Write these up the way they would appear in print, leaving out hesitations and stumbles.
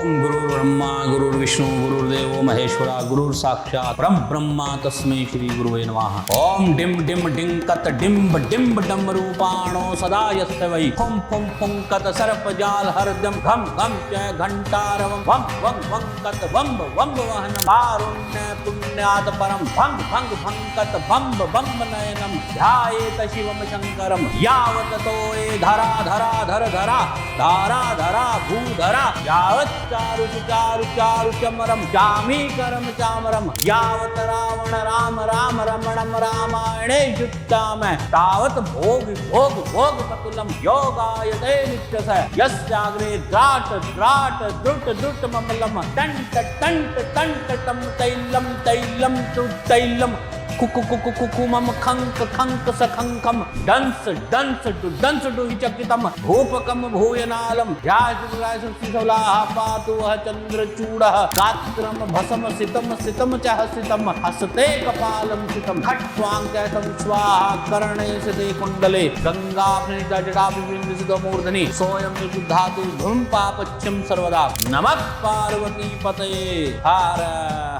गुरुर्ब्रह्मा गुरुर्विष्णु गुरुर्देवो महेश्वरा गुरुर साक्षात् परम ब्रह्मा तस्मै श्री गुरुवे नमः। ओम डिम डिम डिंकत डिम्ब डिम्ब डम रूपाणो सदा यस्य वै फुं फुं फुंकत सर्पजाल हरदम घम घम च घंटारवं वं वं वंकत वंब वंब वहन कारुण्य पुण्यात् परम भंग भंग भंकत बंब बंब नयनम ध्यायेत शिवम शंकरम यावत तोये धरा धरा धर धरा धारा धरा भूधरा यावत् चारु चारु चारु चमरम चामी करम चामरम यावत रावण राम राम रमणम रामायणे युक्ताम तावत भोग भोग भोग पतुलम योगायते नित्यस यस्याग्रे द्राट द्राट द्रुट द्रुट ममलम तंट तंट तंट तम तैलम तैलम तु तैलम कुकु कुकु कुकुमम खंक खंक सखंकम दंस दंस दंस दुहिचकितम भूपकम भूयनालम ध्याय सुसुलाः पातु वह चंद्रचूड़ः गात्रम भसम सितम सितम च हसितम हसते कपालम सितम खट्वांकैतम स्वाहा कर्णे सिते कुंडले गंगा प्रणीता जटा बिंबिसितो मूर्धनि सोयं शुद्धातु धूम पापच्यम सर्वदा नमः पार्वती पतये हर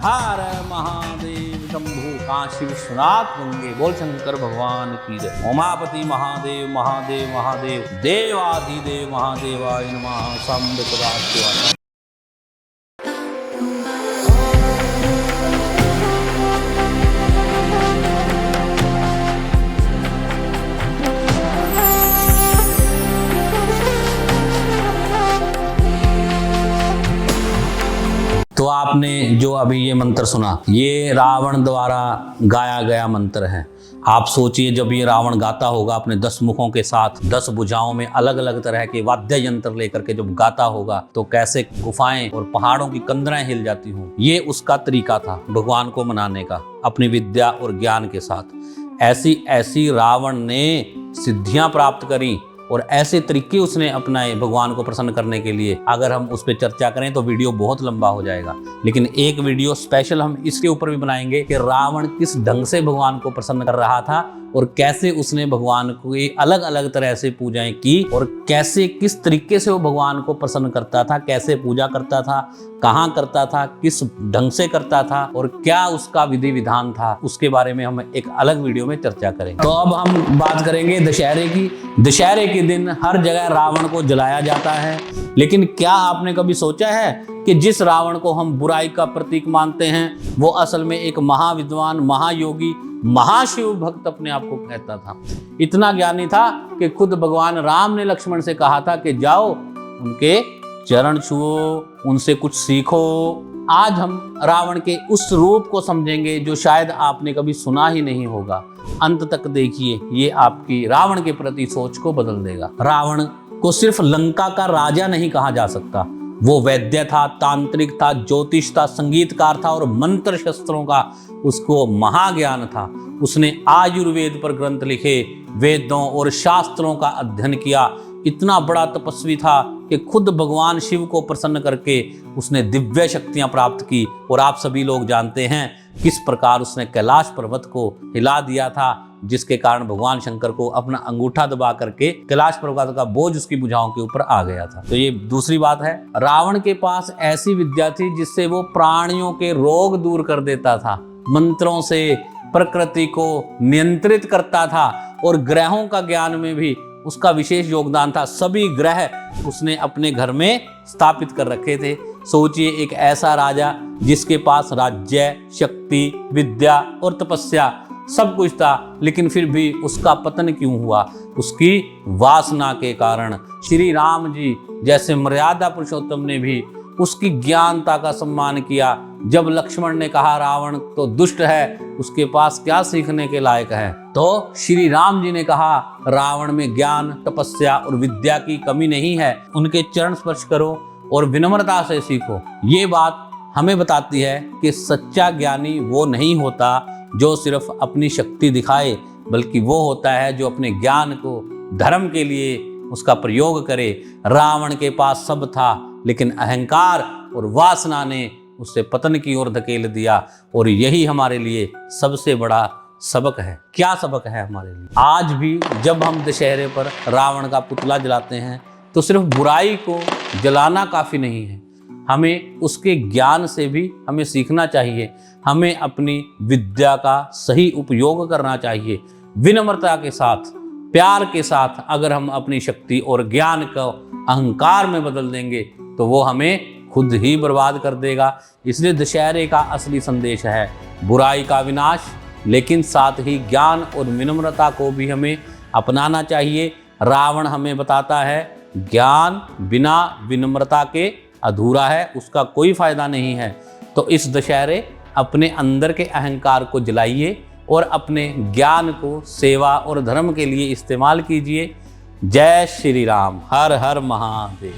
हर महादेव शंभु काशी विश्वनाथ गंगे बोल शंकर भगवान की जय। उमापति महादेव महादेव महादेव देवाधिदेव महादेवाय नमः। शंभ सदाशिवाय। तो आपने जो अभी ये मंत्र सुना, ये रावण द्वारा गाया गया मंत्र है। आप सोचिए, जब ये रावण गाता होगा अपने 10 मुखों के साथ, 10 भुजाओं में अलग अलग तरह के वाद्य यंत्र लेकर के जब गाता होगा, तो कैसे गुफाएं और पहाड़ों की कंदरें हिल जाती हों। ये उसका तरीका था भगवान को मनाने का, अपनी विद्या और ज्ञान के साथ। ऐसी ऐसी रावण ने सिद्धियां प्राप्त करी और ऐसे तरीके उसने अपनाए भगवान को प्रसन्न करने के लिए। अगर हम उस पर चर्चा करें तो वीडियो बहुत लंबा हो जाएगा, लेकिन एक वीडियो स्पेशल हम इसके ऊपर भी बनाएंगे कि रावण किस ढंग से भगवान को प्रसन्न कर रहा था और कैसे उसने भगवान को अलग अलग तरह से पूजाएं की और कैसे किस तरीके से वो भगवान को प्रसन्न करता था, कैसे पूजा करता था, कहाँ करता था, किस ढंग से करता था और क्या उसका विधि विधान था। उसके बारे में हम एक अलग वीडियो में चर्चा करेंगे। तो अब हम बात करेंगे दशहरे की। दशहरे के दिन हर जगह रावण को जलाया जाता है, लेकिन क्या आपने कभी सोचा है कि जिस रावण को हम बुराई का प्रतीक मानते हैं वो असल में एक महाविद्वान, महायोगी, महाशिव भक्त अपने आप को कहता था। इतना ज्ञानी था कि खुद भगवान राम ने लक्ष्मण से कहा था कि जाओ उनके चरण छुओ, उनसे कुछ सीखो। आज हम रावण के उस रूप को समझेंगे जो शायद आपने कभी सुना ही नहीं होगा। अंत तक देखिए, ये आपकी रावण के प्रति सोच को बदल देगा। रावण को सिर्फ लंका का राजा नहीं कहा जा सकता, वो वैद्य था, तांत्रिक था, ज्योतिष था, संगीतकार था और मंत्र शस्त्रों का उसको महाज्ञान था। उसने आयुर्वेद पर ग्रंथ लिखे, वेदों और शास्त्रों का अध्ययन किया। इतना बड़ा तपस्वी था कि खुद भगवान शिव को प्रसन्न करके उसने दिव्य शक्तियां प्राप्त की। और आप सभी लोग जानते हैं किस प्रकार उसने कैलाश पर्वत को हिला दिया था, जिसके कारण भगवान शंकर को अपना अंगूठा दबा करके कैलाश पर्वत का बोझ उसकी भुजाओं के ऊपर आ गया था। तो ये दूसरी बात है। रावण के पास ऐसी विद्या थी जिससे वो प्राणियों के रोग दूर कर देता था, मंत्रों से प्रकृति को नियंत्रित करता था और ग्रहों का ज्ञान में भी उसका विशेष योगदान था। सभी ग्रह उसने अपने घर में स्थापित कर रखे थे। सोचिए, एक ऐसा राजा जिसके पास राज्य, शक्ति, विद्या और तपस्या सब कुछ था, लेकिन फिर भी उसका पतन क्यों हुआ? उसकी वासना के कारण। श्री राम जी जैसे मर्यादा पुरुषोत्तम ने भी उसकी ज्ञानता का सम्मान किया। जब लक्ष्मण ने कहा रावण तो दुष्ट है, उसके पास क्या सीखने के लायक है, तो श्री राम जी ने कहा रावण में ज्ञान, तपस्या और विद्या की कमी नहीं है, उनके चरण स्पर्श करो और विनम्रता से सीखो। ये बात हमें बताती है कि सच्चा ज्ञानी वो नहीं होता जो सिर्फ अपनी शक्ति दिखाए, बल्कि वो होता है जो अपने ज्ञान को धर्म के लिए उसका प्रयोग करे। रावण के पास सब था, लेकिन अहंकार और वासना ने उसे पतन की ओर धकेल दिया। और यही हमारे लिए सबसे बड़ा सबक है। क्या सबक है हमारे लिए? आज भी जब हम दशहरे पर रावण का पुतला जलाते हैं तो सिर्फ बुराई को जलाना काफी नहीं है, हमें उसके ज्ञान से भी हमें सीखना चाहिए। हमें अपनी विद्या का सही उपयोग करना चाहिए। विनम्रता के साथ, प्यार के साथ अगर हम अपनी शक्ति और ज्ञान को अहंकार में बदल देंगे तो वो हमें खुद ही बर्बाद कर देगा। इसलिए दशहरे का असली संदेश है बुराई का विनाश, लेकिन साथ ही ज्ञान और विनम्रता को भी हमें अपनाना चाहिए। रावण हमें बताता है ज्ञान बिना विनम्रता के अधूरा है, उसका कोई फायदा नहीं है। तो इस दशहरे अपने अंदर के अहंकार को जलाइए और अपने ज्ञान को सेवा और धर्म के लिए इस्तेमाल कीजिए। जय श्री राम। हर हर महादेव।